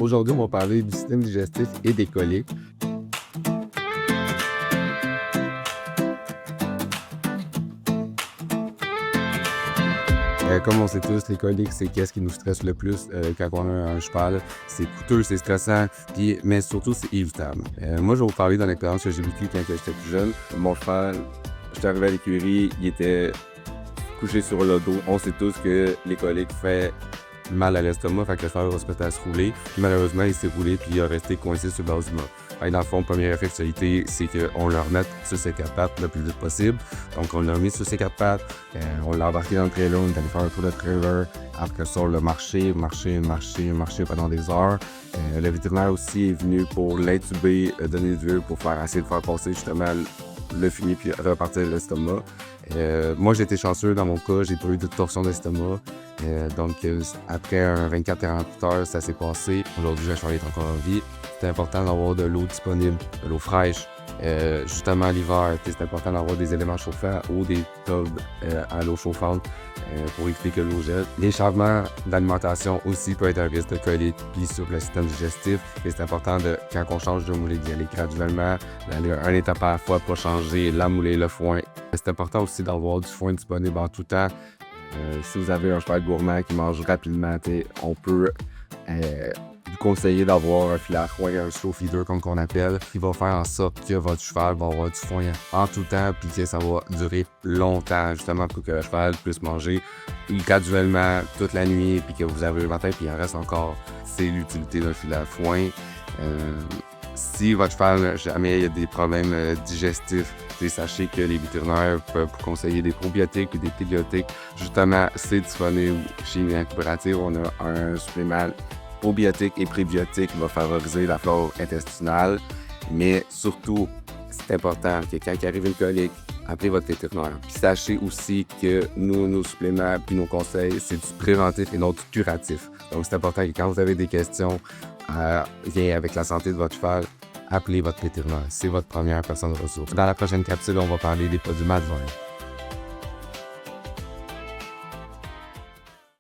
Aujourd'hui, on va parler du système digestif et des coliques. Comme on sait tous, les coliques, c'est qu'est-ce qui nous stresse le plus quand on a un cheval. C'est coûteux, c'est stressant, mais surtout, c'est évitable. Moi, je vais vous parler d'une expérience que j'ai vécue quand j'étais plus jeune. Mon cheval, j'étais arrivé à l'écurie, il était couché sur le dos. On sait tous que les coliques font mal à l'estomac, fait que le cheval va se mettre à se rouler. Puis malheureusement, il s'est roulé puis il a resté coincé sur le bas du mât. Dans le fond, première réflexivité, c'est qu'on le remette sur ses quatre pattes le plus vite possible. Donc, on l'a remis sur ses quatre pattes, on l'a embarqué dans le trailer, on est allé faire un tour de trailer. Après ça, on l'a marché pendant des heures. Le vétérinaire aussi est venu pour l'intuber, donner de l'huile pour essayer de faire passer justement le fumier puis repartir l'estomac. Moi, j'ai été chanceux dans mon cas, j'ai pas eu de torsion d'estomac. Donc, après un 24-48 heures, ça s'est passé. Aujourd'hui, le cheval est encore en vie. C'est important d'avoir de l'eau disponible, de l'eau fraîche. Justement, l'hiver, c'est important d'avoir des éléments chauffants ou des tubs à l'eau chauffante pour éviter que l'eau gèle. Les changements d'alimentation aussi peuvent être un risque de colique puis sur le système digestif. Et c'est important, quand on change de moulée, d'y aller graduellement, d'aller un étape à la fois, pas changer la moulée, le foin. C'est important aussi d'avoir du foin disponible en tout temps. Si vous avez un cheval gourmand qui mange rapidement, on peut vous conseiller d'avoir un filet à foin, un slow feeder comme qu'on appelle, qui va faire en sorte que votre cheval va avoir du foin en tout temps puis que ça va durer longtemps justement pour que le cheval puisse manger graduellement toute la nuit puis que vous avez le matin puis il en reste encore. C'est l'utilité d'un filet à foin. Si votre cheval, jamais il y a des problèmes digestifs, sachez que les vétérinaires peuvent vous conseiller des probiotiques et des prébiotiques. Justement, c'est disponible chez Union Coopérative. On a un supplément probiotique et prébiotique qui va favoriser la flore intestinale. Mais surtout, c'est important que quand il arrive une colique, appelez votre vétérinaire. Puis sachez aussi que nos suppléments et nos conseils, c'est du préventif et non du curatif. Donc, c'est important que quand vous avez des questions lien avec la santé de votre cheval, appelez votre vétérinaire. C'est votre première personne de ressources. Dans la prochaine capsule, on va parler des produits Madeleine.